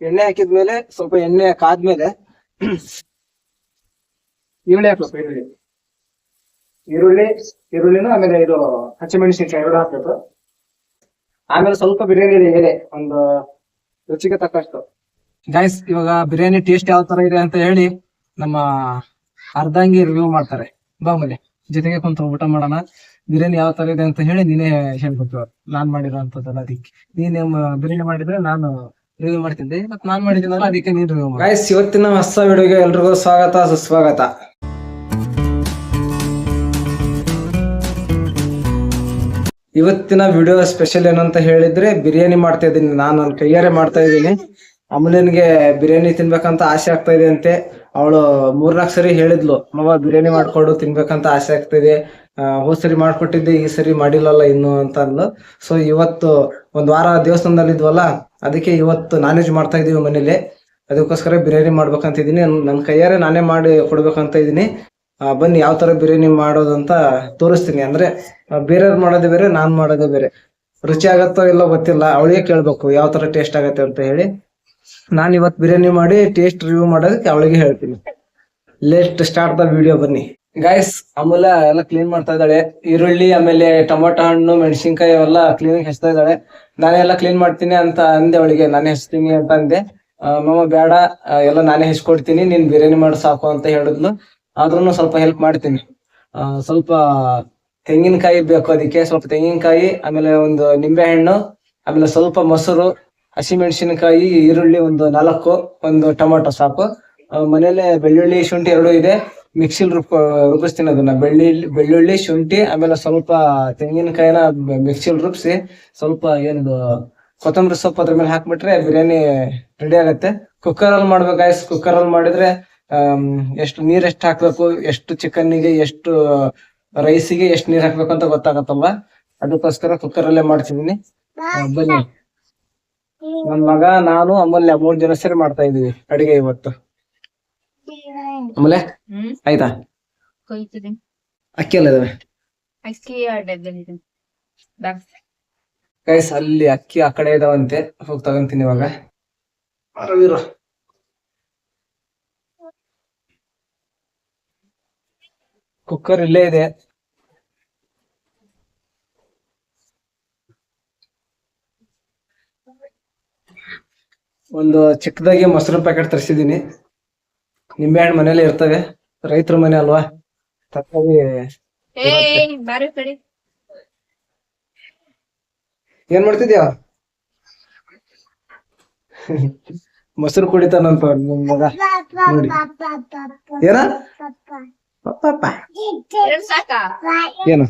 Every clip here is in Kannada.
ಎಣ್ಣೆ ಹಾಕಿದ್ಮೇಲೆ ಸ್ವಲ್ಪ ಎಣ್ಣೆ ಕಾದ್ಮೇಲೆ ಈರುಳ್ಳಿ ಹಾಕ್ಬೇಕು. ಈರುಳ್ಳಿನೂ ಆಮೇಲೆ ಇದು ಹಸಿಮೆಣಸಿನ್ಕಾಯಿ ಎರಡು ಹಾಕ್ಬೇಕು. ಆಮೇಲೆ ಸ್ವಲ್ಪ ಬಿರಿಯಾನಿ ಎಲೆ ಒಂದು ರುಚಿಗೆ ತಕ್ಕಷ್ಟು. ಗೈಸ್, ಇವಾಗ ಬಿರಿಯಾನಿ ಟೇಸ್ಟ್ ಯಾವ ತರ ಇದೆ ಅಂತ ಹೇಳಿ ನಮ್ಮ ಅರ್ಧಂಗಿ ರಿವ್ಯೂ ಮಾಡ್ತಾರೆ. ಬಾಮಲೆ ಜೊತೆಗೆ ಕುಂತ ಊಟ ಮಾಡೋಣ. ಬಿರಿಯಾನಿ ಯಾವ ತರ ಇದೆ ಅಂತ ಹೇಳಿ ನೀನೇ ಹೇಳ್ಬೇಕು. ನಾನ್ ಮಾಡಿರೋಂಥದ್ದಲ್ಲ, ಅದಕ್ಕೆ ನೀನ್ ಬಿರಿಯಾನಿ ಮಾಡಿದ್ರೆ ನಾನು ರಿವ್ಯೂ ಮಾಡ್ತಿದ್ದೆ, ಮತ್ ನಾನ್ ಮಾಡಿದ್ದೀನಲ್ಲ ಅದಕ್ಕೆ ನೀನ್ ರಿವ್ಯೂ ಮಾಡಿ. ಗೈಸ್, ಇವತ್ತಿನ ಹೊಸ ವಿಡಿಯೋಗೆ ಎಲ್ರಿಗೂ ಸ್ವಾಗತ ಸುಸ್ವಾಗತ. ಇವತ್ತಿನ ವಿಡಿಯೋ ಸ್ಪೆಷಲ್ ಏನಂತ ಹೇಳಿದ್ರೆ ಬಿರಿಯಾನಿ ಮಾಡ್ತಾ ಇದ್ದೀನಿ. ನಾನು ನನ್ನ ಕೈಯಾರೆ ಮಾಡ್ತಾ ಇದ್ದೀನಿ. ಅಮೂಲ್ಯನ್ಗೆ ಬಿರಿಯಾನಿ ತಿನ್ಬೇಕಂತ ಆಸೆ ಆಗ್ತಾ ಇದೆ ಅಂತೆ. ಅವಳು 3-4 ಸರಿ ಹೇಳಿದ್ಲು, ಮವ ಬಿರಿಯಾನಿ ಮಾಡ್ಕೊಡು, ತಿನ್ಬೇಕಂತ ಆಸೆ ಆಗ್ತಿದೆ. ಹೋದ್ ಸರಿ ಮಾಡ್ಕೊಟ್ಟಿದ್ದೆ, ಈ ಸರಿ ಮಾಡಿಲ್ಲಲ್ಲ ಇನ್ನು ಅಂತ ಅಂದ್ಲು. ಸೊ ಇವತ್ತು ಒಂದ್ ವಾರ ದೇವಸ್ಥಾನದಲ್ಲಿ ಇದ್ವಲ್ಲ, ಅದಕ್ಕೆ ಇವತ್ತು ನಾನ್ ವೆಜ್ ಮಾಡ್ತಾ ಇದೀವಿ ಮನೇಲಿ. ಅದಕ್ಕೋಸ್ಕರ ಬಿರಿಯಾನಿ ಮಾಡ್ಬೇಕಂತ ಇದೀನಿ. ನನ್ನ ಕೈಯಾರೆ ನಾನೇ ಮಾಡಿ ಕೊಡ್ಬೇಕಂತ ಇದೀನಿ. ಬನ್ನಿ ಯಾವ ತರ ಬಿರಿಯಾನಿ ಮಾಡೋದಂತ ತೋರಿಸ್ತೀನಿ. ಅಂದ್ರೆ ಬೇರೆಯವ್ರು ಮಾಡೋದೇ ಬೇರೆ, ನಾನ್ ಮಾಡೋದೇ ಬೇರೆ. ರುಚಿ ಆಗತ್ತೋ ಇಲ್ಲೋ ಗೊತ್ತಿಲ್ಲ, ಅವಳಿಗೆ ಕೇಳ್ಬೇಕು ಯಾವ ತರ ಟೇಸ್ಟ್ ಆಗತ್ತೆ ಅಂತ ಹೇಳಿ. ನಾನ್ ಇವತ್ ಬಿರಿಯಾನಿ ಮಾಡಿ ಟೇಸ್ಟ್ ರಿವ್ಯೂ ಮಾಡೋದಕ್ಕೆ ಅವಳಿಗೆ ಹೇಳ್ತೀನಿ. ಲೆಟ್ ಸ್ಟಾರ್ಟ್ ದ ವಿಡಿಯೋ, ಬನ್ನಿ. ಗೈಸ್, ಅಮೂಲ್ಯ ಎಲ್ಲ ಕ್ಲೀನ್ ಮಾಡ್ತಾ ಇದ್ದಾಳೆ. ಈರುಳ್ಳಿ ಆಮೇಲೆ ಟೊಮೊಟೊ ಹಣ್ಣು ಮೆಣಸಿನ್ಕಾಯಿ ಅವೆಲ್ಲ ಕ್ಲೀನ್ ಹೆಚ್ತಾ ಇದ್ದಾಳೆ. ನಾನೆಲ್ಲ ಕ್ಲೀನ್ ಮಾಡ್ತೀನಿ ಅಂತ ಅಂದೆ ಅವಳಿಗೆ. ನಾನೇ ಹೆಚ್ತೀನಿ ಅಂತ ಅಂದೆ. ಮಮ್ಮ ಬೇಡ, ಎಲ್ಲ ನಾನೇ ಹೆಚ್ಕೊಡ್ತೀನಿ, ನೀನ್ ಬಿರಿಯಾನಿ ಮಾಡಿ ಸಾಕು ಅಂತ ಹೇಳಿದ್ಲು. ಆದ್ರೂ ಸ್ವಲ್ಪ ಹೆಲ್ಪ್ ಮಾಡ್ತೀನಿ. ಸ್ವಲ್ಪ ತೆಂಗಿನಕಾಯಿ ಬೇಕು, ಅದಕ್ಕೆ ಸ್ವಲ್ಪ ತೆಂಗಿನಕಾಯಿ, ಆಮೇಲೆ ಒಂದು ನಿಂಬೆ ಹಣ್ಣು, ಆಮೇಲೆ ಸ್ವಲ್ಪ ಮೊಸರು, ಹಸಿಮೆಣಸಿನಕಾಯಿ, ಈರುಳ್ಳಿ ಒಂದು 4, ಒಂದು ಟೊಮೊಟೊ ಸಾಕು. ಮನೇಲೆ ಬೆಳ್ಳುಳ್ಳಿ ಶುಂಠಿ 2 ಇದೆ. ಮಿಕ್ಸಿಲ್ ರುಬ್ಬಿಸ್ತೀನಿ ಅದನ್ನ. ಬೆಳ್ಳುಳ್ಳಿ ಶುಂಠಿ ಆಮೇಲೆ ಸ್ವಲ್ಪ ತೆಂಗಿನಕಾಯಿನ ಮಿಕ್ಸಿಲ್ ರುಬ್ಬಿಸಿ ಸ್ವಲ್ಪ ಏನಿದು ಕೊತ್ತಂಬರಿ ಸೊಪ್ಪು ಅದ್ರ ಮೇಲೆ ಹಾಕ್ಬಿಟ್ರೆ ಬಿರಿಯಾನಿ ರೆಡಿ ಆಗತ್ತೆ. ಕುಕ್ಕರ್ ಅಲ್ಲಿ ಮಾಡ್ಬೇಕು ಗೈಸ್. ಕುಕ್ಕರ್ ಅಲ್ಲಿ ಮಾಡಿದ್ರೆ ಎಷ್ಟು ನೀರ್ ಎಷ್ಟು ಹಾಕ್ಬೇಕು, ಎಷ್ಟು ಚಿಕನ್ನಿಗೆ ಎಷ್ಟು ರೈಸಿಗೆ ಎಷ್ಟು ನೀರ್ ಹಾಕ್ಬೇಕು ಅಂತ ಗೊತ್ತಾಗತ್ತಲ್ವಾ, ಅದಕ್ಕೋಸ್ಕರ ಕುಕ್ಕರ್ ಅಲ್ಲೇ ಮಾಡ್ತಿದೀನಿ. ಬನ್ನಿ, ನನ್ ಮಗ, ನಾನು, ಅಮೂಲ್ಯ 3 ಜನ ಸೇರಿ ಮಾಡ್ತಾ ಇದೀವಿ ಅಡಿಗೆ ಇವತ್ತು. ಅಮೂಲ್ಯ ಆಯ್ತಾ? ಅಕ್ಕಿ ಎಲ್ಲ ಇದಾವೆ ಗೈಸ್. ಅಲ್ಲಿ ಅಕ್ಕಿ ಆ ಕಡೆ ಇದಾವಂತೆ, ಹೋಗಿ ತಗೊಂತೀನಿ ಇವಾಗ. ಕುಕ್ಕರ್ ಇಲ್ಲೇ ಇದೆ. ಒಂದು ಚಿಕ್ಕದಾಗಿ ಮೊಸರು ಪ್ಯಾಕೆಟ್ ತರಿಸಿದೀನಿ. ನಿಂಬೆಹಣ್ಣು ಮನೇಲಿ ಇರ್ತವೆ, ರೈತರ ಮನೆ ಅಲ್ವಾ, ತರಕಾರಿ. ಏನ್ ಮಾಡ್ತಿದ್ಯಾ? ಮೊಸರು ಕುಡಿತಾನಂತ ನಿಮ್ ಮಗ ನೋಡಿ. ಏನ ಏನು?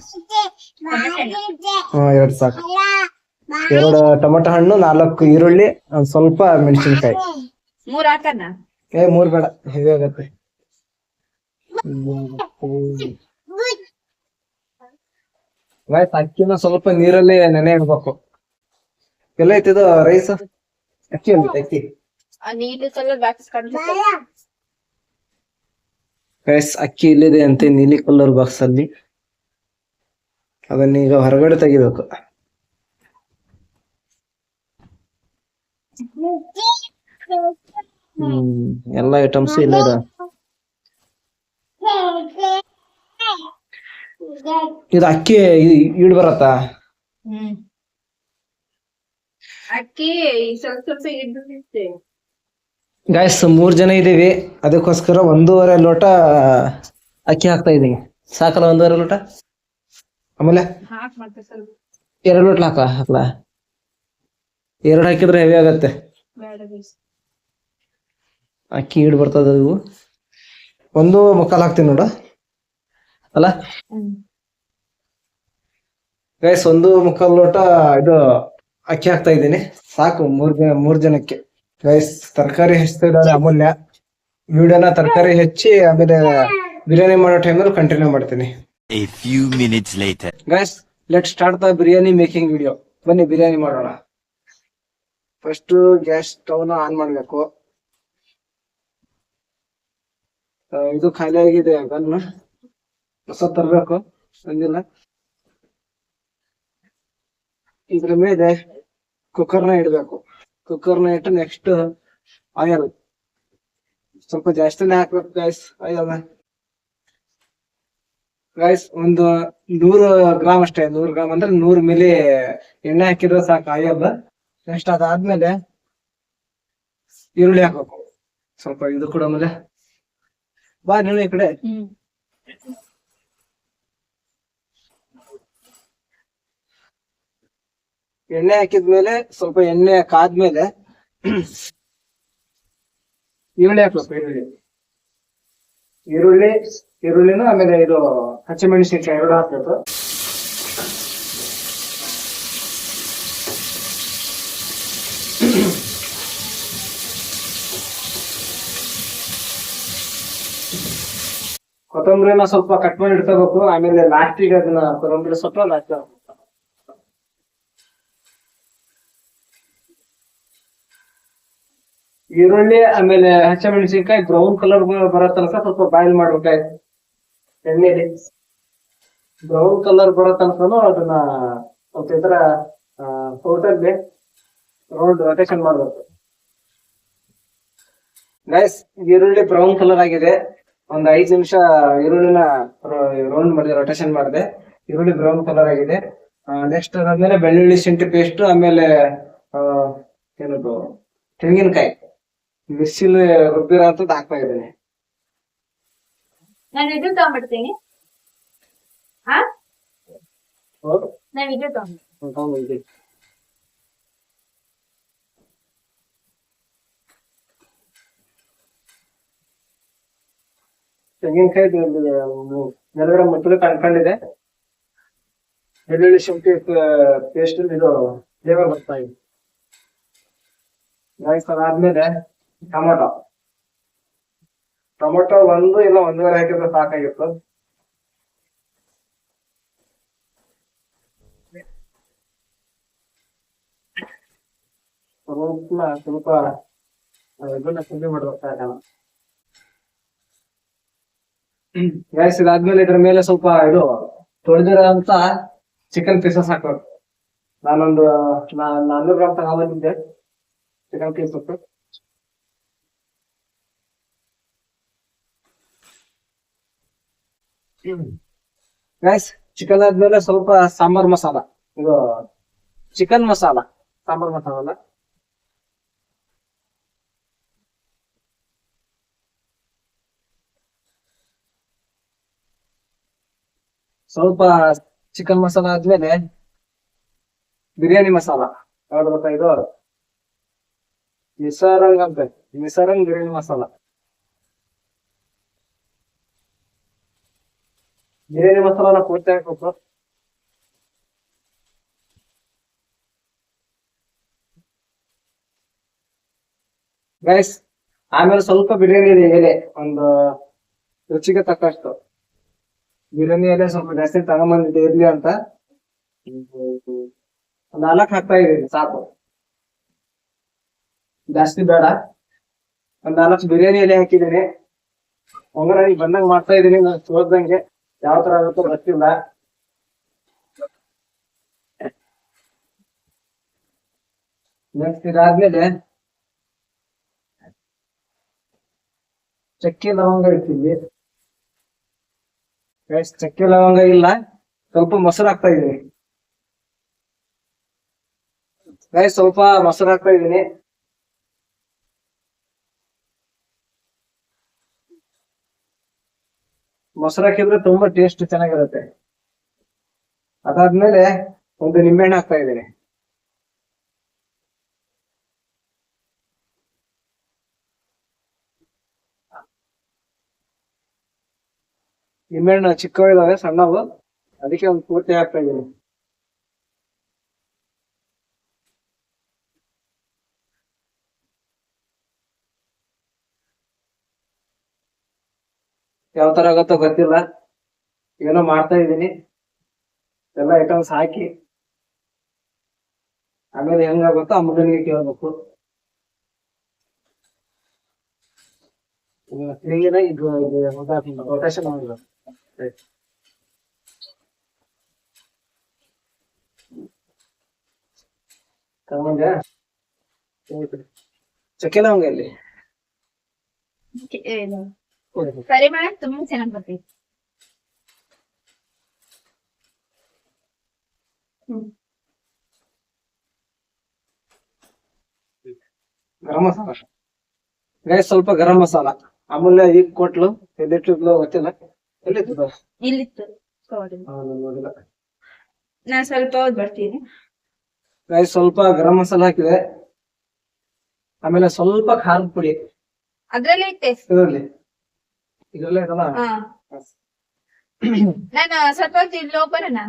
2 ಸಾಕು. 2 ಟೊಮೊಟೊ ಹಣ್ಣು, 4 ಈರುಳ್ಳಿ, ಸ್ವಲ್ಪ ಮೆಣಸಿನ್ಕಾಯಿ. 3 ಬೇಡ, ಹೆವಿ ಆಗತ್ತೆ. ಅಕ್ಕಿನ ಸ್ವಲ್ಪ ನೀರಲ್ಲಿ ನೆನೆ ಇಡ್ಬೇಕು. ಎಲ್ಲ ಐತಿದು ರೈಸ್, ಅಕ್ಕಿ ಅಕ್ಕಿ ಗೈಸ್. ಅಕ್ಕಿ ಇಲ್ಲಿದೆ ಅಂತೆ ನೀಲಿ ಕಲರ್ ಬಾಕ್ಸ್ ಅಲ್ಲಿ. ಅದನ್ನ ಈಗ ಹೊರಗಡೆ ತೆಗಿಬೇಕು. ಎಲ್ಲ ಐಟಮ್ಸ್ ಇಲ್ಲ. ಇದು ಅಕ್ಕಿ ಈಡ್ ಬರತ್ತಾ? ಗೈಸ್, 3 ಜನ ಇದೀವಿ, ಅದಕ್ಕೋಸ್ಕರ 1.5 ಲೋಟ ಅಕ್ಕಿ ಹಾಕ್ತಾ ಇದೀನಿ. ಸಾಕಲ್ಲ 1.5 ಲೋಟ? ಆಮೇಲೆ 2 ಲೋಟ ಹಾಕ್ಲಾ? 2 ಹಾಕಿದ್ರೆ ಹೆವಿ ಆಗತ್ತೆ. ಅಕ್ಕಿ ಈಡ್ ಬರ್ತದ. ಇವು 1.25 ಹಾಕ್ತೀನಿ ನೋಡ, ಅಲ್ಲ ಗೈಸ್. 1.25 ಲೋಟ ಇದು ಅಕ್ಕಿ ಹಾಕ್ತಾ ಇದ್ದೀನಿ, ಸಾಕು 3 ಜನಕ್ಕೆ. ಗೈಸ್, ತರಕಾರಿ ಹೆಚ್ಚ್ತಾ ಇದ್ದಾಳೆ ಅಮೂಲ್ಯ. ವಿಡಿಯೋನ ತರಕಾರಿ ಹೆಚ್ಚಿ ಆಮೇಲೆ ಬಿರಿಯಾನಿ ಮಾಡೋ ಟೈಮಲ್ಲಿ ಕಂಟಿನ್ಯೂ ಮಾಡ್ತೀನಿ. Guys, let start the biryani making video. ಬನ್ನಿ ಬಿರಿಯಾನಿ ಮಾಡೋಣ. ಫಸ್ಟ್ ಗ್ಯಾಸ್ ಸ್ಟವ್ ನ ಆನ್ ಮಾಡ್ಬೇಕು. ಇದು ಖಾಲಿ ಆಗಿದೆ, ಗನ್ ಹೊಸ ತರ್ಬೇಕು, ಅಂದಿಲ್ಲ. ಇದ್ರ ಮೇಲೆ ಕುಕ್ಕರ್ನ ಇಡ್ಬೇಕು. ಕುಕ್ಕರ್ನ ಇಟ್ಟು ನೆಕ್ಸ್ಟ್ ಆಯಲ್ ಸ್ವಲ್ಪ ಜಾಸ್ತಿನೇ ಹಾಕ್ಬೇಕು ಗೈಸ್ ಆಯಲ್. ಗೈಸ್ ಒಂದು 100 ಗ್ರಾಮ್ ಅಷ್ಟೇ, 100 ಗ್ರಾಮ್ ಅಂದ್ರೆ 100 ಮಿಲಿ ಎಣ್ಣೆ ಹಾಕಿದ್ರೆ ಸಾಕು ಆಯಲ್. ನೆಕ್ಸ್ಟ್ ಅದಾದ್ಮೇಲೆ ಈರುಳ್ಳಿ ಹಾಕ್ಬೇಕು ಸ್ವಲ್ಪ. ಇದು ಕೂಡ ಆಮೇಲೆ ಬಾ ನೀನು ಈ ಕಡೆ. ಎಣ್ಣೆ ಹಾಕಿದ್ಮೇಲೆ ಸ್ವಲ್ಪ ಎಣ್ಣೆ ಕಾದ್ಮೇಲೆ ಈರುಳ್ಳಿ ಹಾಕ್ಬೇಕು. ಈರುಳ್ಳಿನೂ ಆಮೇಲೆ ಇದು ಹಸಿಮೆಣಸಿನ್ಕಾಯಿ 2 ಹಾಕ್ಬೇಕು. ಕೊತ್ತಂಬರಿನ ಸ್ವಲ್ಪ ಕಟ್ ಮಾಡಿ ಇಡ್ಕೋಬೇಕು. ಆಮೇಲೆ ಲಾಸ್ಟಿಗೆ ಅದನ್ನ ಕೊತ್ತಂಬರಿ ಸ್ವಲ್ಪ ಲಾಸ್ಟ್. ಈರುಳ್ಳಿ ಆಮೇಲೆ ಹಸಿಮೆಣಸಿನ್ಕಾಯಿ ಬ್ರೌನ್ ಕಲರ್ ಬರೋ ತನಕ ಸ್ವಲ್ಪ ಬಾಯ್ಲ್ ಮಾಡ್ಬೇಕಾಯ್ತು ಎಣ್ಣೆಲಿ. ಬ್ರೌನ್ ಕಲರ್ ಬರೋ ತನಕನು ಅದನ್ನ ಸ್ವಲ್ಪ ಈ ತರ ಟೋಟಲ್ಲಿ ರೌಂಡ್ ರೊಟೇಷನ್ ಮಾಡ್ಬೇಕು. ಗೈಸ್ ಈರುಳ್ಳಿ ಬ್ರೌನ್ ಕಲರ್ ಆಗಿದೆ. ಒಂದ್ 5 ನಿಮಿಷ ಈರುಳ್ಳಿನ ರೌಂಡ್ ಮಾಡಿದೆ, ರೊಟೇಷನ್ ಮಾಡಿದೆ. ಈರುಳ್ಳಿ ಬ್ರೌನ್ ಕಲರ್ ಆಗಿದೆ. ನೆಕ್ಸ್ಟ್ ಅದಾದ್ಮೇಲೆ ಬೆಳ್ಳುಳ್ಳಿ ಶುಂಠಿ ಪೇಸ್ಟ್, ಆಮೇಲೆ ಏನದು ತೆಂಗಿನಕಾಯಿ ಮಿಕ್ಸಿಲಿ ರುಬ್ಬಿರೋ ಅಂತದ್ದು ಹಾಕ್ತಾ ಇದ್ದೀನಿ. ನಾನು ಇದು ತಗೊಂಡ್ಬಿಡ್ತೀನಿ. ತೆಂಗಿನಕಾಯಿ ನೆಲಗಡೆ ಮುಚ್ಚಲು ಕಣ್ಕೊಂಡಿದೆ. ಬೆಳ್ಳುಳ್ಳಿ ಶುಂಠಿ ಪೇಸ್ಟ್ ಇದು ಫ್ಲೇವರ್ ಬರ್ತಾ ಇದೆ. ಅದಾದ್ಮೇಲೆ ಟೊಮೊಟೊ 1 ಇಲ್ಲ 1.5 ಹಾಕಿದ್ರೆ ಸಾಕಾಗಿತ್ತು. ಸ್ವಲ್ಪ ಇದನ್ನ ಪುಡಿ ಮಾಡ್ಬೇಕಾಗ. ಗೈಸ್ ಇದಾದ್ಮೇಲೆ ಇದ್ರ ಮೇಲೆ ಸ್ವಲ್ಪ ಇದು ತೊಳೆದಿರೋ ಅಂತ ಚಿಕನ್ ಪೀಸಸ್ ಹಾಕ್ಬೇಕು. ನಾನೊಂದು 400 ಗ್ರಾಮ್ ತಗೊಂಡಿದ್ದೆ ಚಿಕನ್ ಪೀಸಸ್. ಗೈಸ್ ಚಿಕನ್ ಆದ್ಮೇಲೆ ಸ್ವಲ್ಪ ಸಾಂಬಾರ್ ಮಸಾಲ, ಇದು ಚಿಕನ್ ಮಸಾಲ, ಸಾಂಬಾರ್ ಮಸಾಲ ಅಲ್ಲ. ಸ್ವಲ್ಪ ಚಿಕನ್ ಮಸಾಲ ಆದ್ಮೇಲೆ ಬಿರಿಯಾನಿ ಮಸಾಲ ಯಾವ್ದು ಗೊತ್ತಾ, ಇದು ಮಿಸರಂಗ್ ಅಂತ, ಮಿಸರಂಗ್ ಬಿರಿಯಾನಿ ಮಸಾಲ. ಬಿರಿಯಾನಿ ಮಸಾಲಾನ ಪೂರ್ತಿ ಹಾಕ್ಬೇಕು. ಗೈಸ್ ಆಮೇಲೆ ಸ್ವಲ್ಪ ಬಿರಿಯಾನಿ ಎಲೆ, ಒಂದು ರುಚಿಗೆ ತಕ್ಕಷ್ಟು ಬಿರಿಯಾನಿ ಎಲೆ ಸ್ವಲ್ಪ ಜಾಸ್ತಿ ತಗೊಂಬಂದಿದ್ದೆ ಇರ್ಲಿ ಅಂತ 4 ಹಾಕ್ತಾ ಇದೀನಿ, ಸಾಕು, ಜಾಸ್ತಿ ಬೇಡ. 4 ಬಿರಿಯಾನಿ ಎಲೆ ಹಾಕಿದ್ದೀನಿ. ಒಗ್ಗರಣೆ ಬಂದಂಗ್ ಮಾಡ್ತಾ ಇದೀನಿ. ನಾನು ತೋರ್ದಂಗೆ ಯಾವ ತರ ಆಗುತ್ತೋ ಗೊತ್ತಿಲ್ಲ. ನೆಕ್ಸ್ಟ್ ಇದಾದ್ಮೇಲೆ ಚಕ್ಕೆ ಲವಂಗ ಇಡ್ತೀವಿ. ಚಕ್ಕೆ ಲವಂಗ ಇಲ್ಲ, ಸ್ವಲ್ಪ ಮೊಸರು ಹಾಕ್ತಾ ಇದೀನಿ. ಸ್ವಲ್ಪ ಮೊಸರು ಹಾಕ್ತಾ ಇದೀನಿ. ಮೊಸರು ಹಾಕಿದ್ರೆ ತುಂಬಾ ಟೇಸ್ಟ್ ಚೆನ್ನಾಗಿರುತ್ತೆ. ಅದಾದ್ಮೇಲೆ ಒಂದು ನಿಂಬೆಹಣ್ಣು ಹಾಕ್ತಾ ಇದ್ದೀನಿ. ನಿಂಬೆಹಣ್ಣು ಚಿಕ್ಕವು ಇದಾವೆ, ಸಣ್ಣವು, ಅದಕ್ಕೆ ಒಂದು ಪೂರ್ತಿ ಹಾಕ್ತಾ ಇದ್ದೀನಿ. ಯಾವ ತರ ಆಗುತ್ತೋ ಗೊತ್ತಿಲ್ಲ, ಏನೋ ಮಾಡ್ತಾ ಇದ್ದೀನಿ. ಎಲ್ಲ ಐಟಮ್ಸ್ ಹಾಕಿ ಆಮೇಲೆ ಹೆಂಗಾಗುತ್ತೋ ಅಮ್ಮನಿಗೆ ಕೇಳ್ಬೇಕು. ಇದು ರೊಟೇಷನ್ ಮಾಡಬೇಕು. ಚಕ್ಕೆ ಲವಂಗ ಇಲ್ಲಿ ಏನು ಪರಿಮಳ ತುಂಬಾ ಚೆನ್ನಾಗಿ ಬರ್ತೈತಿ. ಗರಂ ಮಸಾಲ ಗೈಸ್, ಸ್ವಲ್ಪ ಗರಂ ಮಸಾಲ ಅಮೂಲ್ಯ ಈಗ ಕೊಟ್ಲು. ಎಲ್ಲಿಟ್ಟಿದ್ಲು ಗೊತ್ತಿಲ್ಲ. ಎಲ್ಲಿತ್ತು? ಇಲ್ಲಿತ್ತು. ನೋಡಿಲ್ಲ. ನಾನ್ ಸ್ವಲ್ಪ ಹೊತ್ತು ಬರ್ತೀನಿ. ಗೈಸ್, ಸ್ವಲ್ಪ ಗರಂ ಮಸಾಲ ಹಾಕಿದೆ. ಆಮೇಲೆ ಸ್ವಲ್ಪ ಖಾರದ ಪುಡಿ ಅದ್ರಲ್ಲೇ ಇಟ್ಟೆ. ಇದರಲ್ಲೇ ಇದಲ್ಲ. ನಾನು ಸ್ವಲ್ಪ ಹೊತ್ತು ಇಲ್ಲಿ ಹೋಗ್ಬರೋಣ.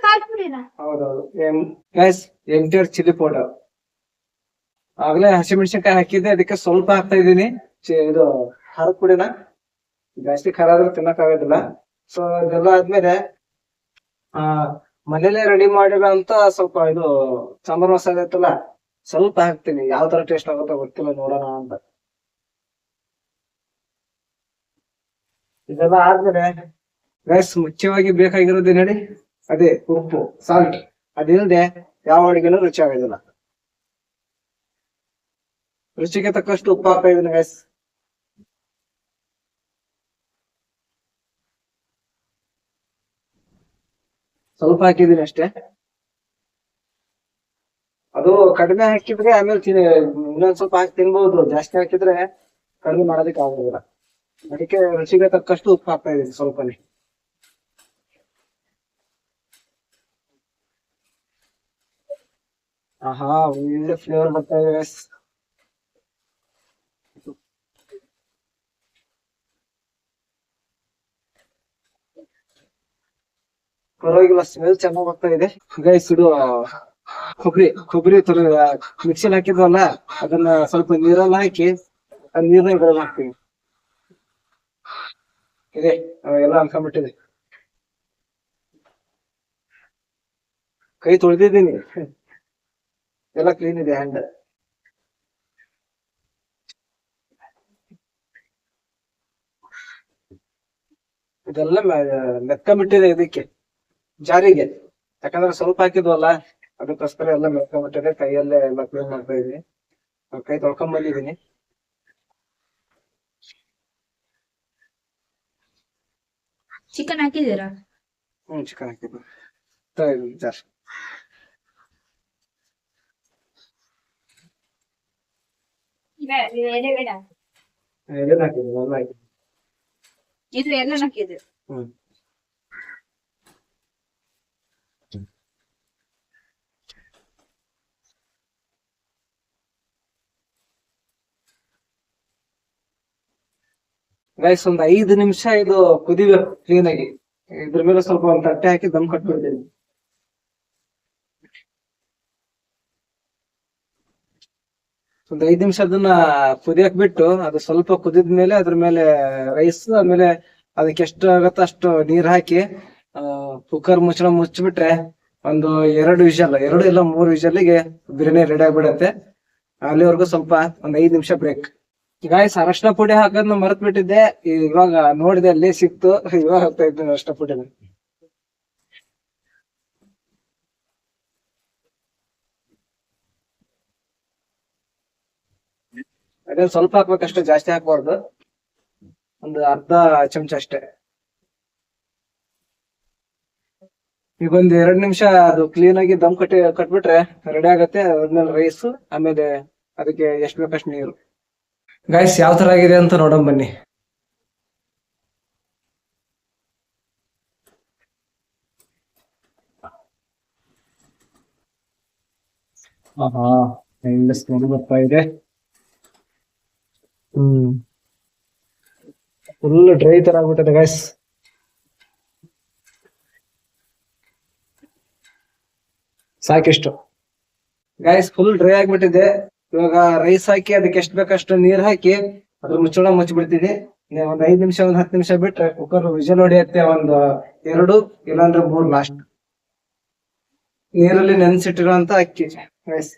ಖಾರ ಪುಡಿನ. ಹೌದೌದು. ಗೈಸ್, ಎಂಟಿಆರ್ ಚಿಲ್ಲಿ ಪೌಡರ್ ಆಗ್ಲೇ ಹಸಿಮೆಣಸಿನ್ಕಾಯಿ ಹಾಕಿದ್ದೆ, ಅದಕ್ಕೆ ಸ್ವಲ್ಪ ಹಾಕ್ತಾ ಇದೀನಿ. ಇದು ಖಾರದ ಪುಡಿನ. ಜಾಸ್ತಿ ಖಾರ ಆದ್ರೆ ತಿನ್ನಕ್ ಆಗೋದಿಲ್ಲ. ಸೊ ಇದೆಲ್ಲ ಆದ್ಮೇಲೆ ಮನೇಲೆ ರೆಡಿ ಮಾಡಿರೋ ಅಂತ ಸ್ವಲ್ಪ ಇದು ಸಾಂಬಾರ್ ಮಸಾಲೆ ಇತ್ತಲ್ಲ, ಸ್ವಲ್ಪ ಹಾಕ್ತೀನಿ. ಯಾವ ತರ ಟೇಸ್ಟ್ ಆಗುತ್ತೋ ಗೊತ್ತಿಲ್ಲ, ನೋಡೋಣ ಅಂತ. ಇದೆಲ್ಲ ಆದ್ಮೇಲೆ ಗೈಸ್, ಮುಖ್ಯವಾಗಿ ಬೇಕಾಗಿರೋದು ನೋಡಿ, ಅದೇ ಉಪ್ಪು, ಸಾಲ್ಟ್. ಅದಿಲ್ಲದೆ ಯಾವ ಅಡಿಗೆನೂ ರುಚಿ ಆಗೋದಿಲ್ಲ. ರುಚಿಗೆ ತಕ್ಕಷ್ಟು ಉಪ್ಪು ಹಾಕ್ತಾ ಇದೀನಿ ಗೈಸ್. ಸ್ವಲ್ಪ ಹಾಕಿದೀನಿ ಅಷ್ಟೇ. ಅದು ಕಡಿಮೆ ಹಾಕಿದ್ರೆ ಆಮೇಲೆ ಇನ್ನೊಂದ್ ಸ್ವಲ್ಪ ಹಾಕಿ ತಿನ್ಬಹುದು. ಜಾಸ್ತಿ ಹಾಕಿದ್ರೆ ಕಡಿಮೆ ಮಾಡೋದಕ್ಕೆ ಆಗೋದಿಲ್ಲ. ಅದಕ್ಕೆ ರುಚಿಗೆ ತಕ್ಕಷ್ಟು ಉಪ್ಪು ಹಾಕ್ತಾ ಇದೀನಿ ಸ್ವಲ್ಪನೇ. ಆಹಾ, ಒಳ್ಳೆ ಫ್ಲೇವರ್ ಬರ್ತಾ ಇದೆ. ಪರವಾಗಿಲ್ಲ, ಸ್ಮೆಲ್ ಚೆನ್ನಾಗ್ ಬರ್ತಾ ಇದೆ ಗೈಸ್. ಇದು ಕೊಬ್ಬರಿ ಮಿಕ್ಸಿಲ್ ಹಾಕಿದ್ವಲ್ಲ, ಅದನ್ನ ಸ್ವಲ್ಪ ನೀರಲ್ಲಿ ಹಾಕಿ ನೀರ್ನ ಗರಂ ಹಾಕ್ತೀವಿ. ಇದೆ ಎಲ್ಲ ಅನ್ಕೊಂಡ್ಬಿಟ್ಟಿದೆ. ಕೈ ತೊಳೆದಿದ್ದೀನಿ, ಎಲ್ಲ ಕ್ಲೀನ್ ಇದೆ ಹ್ಯಾಂಡ್. ಇದೆಲ್ಲ ಮೆತ್ಕೊಂಡ್ಬಿಟ್ಟಿದೆ ಇದಕ್ಕೆ, ಜಾರಿಗೆ. ಯಾಕಂದ್ರೆ ಸ್ವಲ್ಪ ಹಾಕಿದ್ವಲ್ಲ, ಅದಕ್ಕೋಸ್ಕರ ಎಲ್ಲ ಮೆತ್ಕೊಂಡ್ಬಿಟ್ಟಿದೆ. ಕೈಯಲ್ಲೇ ಎಲ್ಲ ಕ್ಲೀನ್ ಮಾಡ್ತಾ ಇದೀನಿ. ಕೈ ತೊಳ್ಕೊಂಡ್ ಬಂದಿದ್ದೀನಿ. ಚಿಕನ್ ಹಾಕಿದ್ದೀರಾ? ಚಿಕನ್ ಹಾಕಿದ್ದು ಜಾಸ್ತಿ. ಇದು ಎಲ್ಲ ಹಾಕಿದ್ರು. ಗೈಸ್, ಒಂದ್ 5 ನಿಮಿಷ ಇದು ಕುದಿಬೇಕು ಕ್ಲೀನ್ ಆಗಿ. ಇದ್ರ ಮೇಲೆ ಸ್ವಲ್ಪ ಒಂದ್ ತಟ್ಟೆ ಹಾಕಿ ದಮ್ ಕಟ್ಬಿಡ್ತೀನಿ. ಒಂದ್ 5 ನಿಮಿಷ ಅದನ್ನ ಕುದಿಯಕ್ ಬಿಟ್ಟು, ಅದು ಸ್ವಲ್ಪ ಕುದಿದ್ಮೇಲೆ ಅದ್ರ ಮೇಲೆ ರೈಸ್, ಆಮೇಲೆ ಅದಕ್ಕೆ ಎಷ್ಟು ಆಗತ್ತ ಅಷ್ಟು ನೀರ್ ಹಾಕಿ ಕುಕ್ಕರ್ ಮುಚ್ಚಿಬಿಟ್ರೆ ಒಂದು 2 ವಿಷಲ್, 2 ಇಲ್ಲ 3 ವಿಷಲ್ಗೆ ಬಿರಿಯಾನಿ ರೆಡಿ ಆಗ್ಬಿಡತ್ತೆ. ಅಲ್ಲಿವರೆಗೂ ಸ್ವಲ್ಪ ಒಂದ್ 5 ನಿಮಿಷ ಬ್ರೇಕ್. ಗಾಯ್ಸ್, ಅರಶಿನ ಪುಡಿ ಹಾಕೋದ್ನ ಮರೆತ್ ಬಿಟ್ಟಿದ್ದೆ. ಇವಾಗ ನೋಡಿದೆ, ಅಲ್ಲಿ ಸಿಕ್ತು. ಇವಾಗ ಹಾಕ್ತಾ ಇದ್ದೀನಿ ಅರಶಿನ ಪುಡಿನ. ಅದೇ ಸ್ವಲ್ಪ ಹಾಕ್ಬೇಕಷ್ಟೇ, ಜಾಸ್ತಿ ಹಾಕ್ಬಾರ್ದು. ಒಂದು ಅರ್ಧ ಚಮಚ ಅಷ್ಟೇ. ಈಗ ಒಂದ್ 2 ನಿಮಿಷ ಅದು ಕ್ಲೀನ್ ಆಗಿ ದಮ್ ಕಟ್ಬಿಟ್ರೆ ರೆಡಿ ಆಗತ್ತೆ. ಅದ್ಮೇಲೆ ರೈಸ್, ಆಮೇಲೆ ಅದಕ್ಕೆ ಎಷ್ಟು ಬೇಕಷ್ಟು ನೀರು. ಗಾಯ್ಸ್, ಯಾವ ತರ ಆಗಿದೆ ಅಂತ ನೋಡೋಣ ಬನ್ನಿ. ಸ್ಮೆಲ್ ಬರ್ತಾ ಇದೆ. ಫುಲ್ ಡ್ರೈ ತರ ಆಗ್ಬಿಟ್ಟಿದೆ ಗಾಯ್ಸ್. ಸಾಕಿಷ್ಟು ಗಾಯ್ಸ್, ಫುಲ್ ಡ್ರೈ ಆಗ್ಬಿಟ್ಟಿದೆ. ಇವಾಗ ರೈಸ್ ಹಾಕಿ ಅದಕ್ಕೆ ಎಷ್ಟು ಬೇಕಷ್ಟು ನೀರ್ ಹಾಕಿ ಅದ್ರ ಮುಚ್ಚಿಬಿಡ್ತೀನಿ. ಒಂದ್ 5 ನಿಮಿಷ, ಒಂದ್ 10 ನಿಮಿಷ ಬಿಟ್ರೆ ಕುಕ್ಕರ್ ವಿಷಲ್ ಹೊಡಿಯತ್ತೆ. ಒಂದು 2 ಇಲ್ಲಾಂದ್ರೆ 3 ಲಾಸ್ಟ್. ನೀರಲ್ಲಿ ನೆನ್ಸಿಟ್ಟಿರುವಂತ ಅಕ್ಕಿ ಗೈಸ್.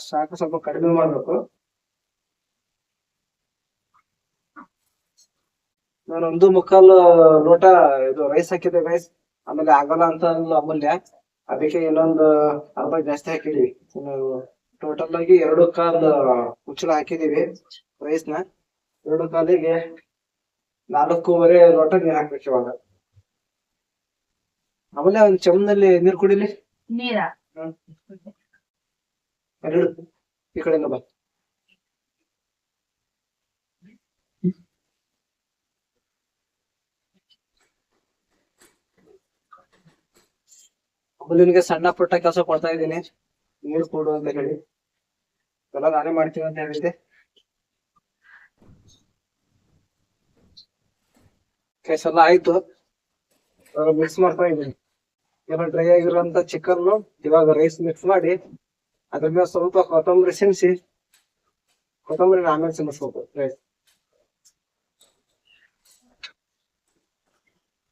ಶಾಖ ಸ್ವಲ್ಪ ಕಡಿಮೆ ಮಾಡ್ಬೇಕು. ನಾನು 1 ಮುಕ್ಕಾಲು ಲೋಟ ಇದು ರೈಸ್ ಹಾಕಿದ್ದೆ ಗೈಸ್. ಆಮೇಲೆ ಆಗಲ್ಲ ಅಂತ ಅಂದ್ಲು ಅಮೂಲ್ಯ, ಅದಕ್ಕೆ ಇನ್ನೊಂದು ಅರ್ಧ ಜಾಸ್ತಿ ಹಾಕಿದೀವಿ. ಟೋಟಲ್ ಆಗಿ 2 ಕಾಲ್ ಮುಚ್ಚಳ ಹಾಕಿದೀವಿ ರೈಸ್ನ. 2 ಕಾಲಿಗೆ 4.25 ಲೋಟ ನೀರ್ ಹಾಕ್ಬೇಕು ಇವಾಗ. ಆಮೇಲೆ ಒಂದ್ ಚಮನಲ್ಲಿ ನೀರ್ ಕುಡಿಲಿ. ನೀರ ಎರಡು ಈ ಕಡೆಯಿಂದ ಬಾ. ಅಮೂಲ್ಯನಿಗೆ ಸಣ್ಣ ಪುಟ್ಟ ಕೆಲಸ ಕೊಡ್ತಾ ಇದ್ದೀನಿ, ನೀರು ಕೊಡು ಅಂತ ಹೇಳಿ. ಎಲ್ಲ ನಾನೇ ಮಾಡ್ತೀನಿ ಅಂತ ಹೇಳಿದ್ದೆ. ಕೆಲಸ ಎಲ್ಲ ಆಯ್ತು, ಮಿಕ್ಸ್ ಮಾಡ್ತಾ ಇದ್ದೀನಿ. ಎಲ್ಲ ಡ್ರೈ ಆಗಿರುವಂತ ಚಿಕನ್ ಇವಾಗ ರೈಸ್ ಮಿಕ್ಸ್ ಮಾಡಿ ಅದ್ರ ಮೇಲೆ ಸ್ವಲ್ಪ ಕೊತ್ತಂಬರಿ ಸಿಣಿಸಿ, ಕೊತ್ತಂಬರಿ ಆಮೇಲೆ ಸಿಣಿಸ್ಬೇಕು ರೈಸ್.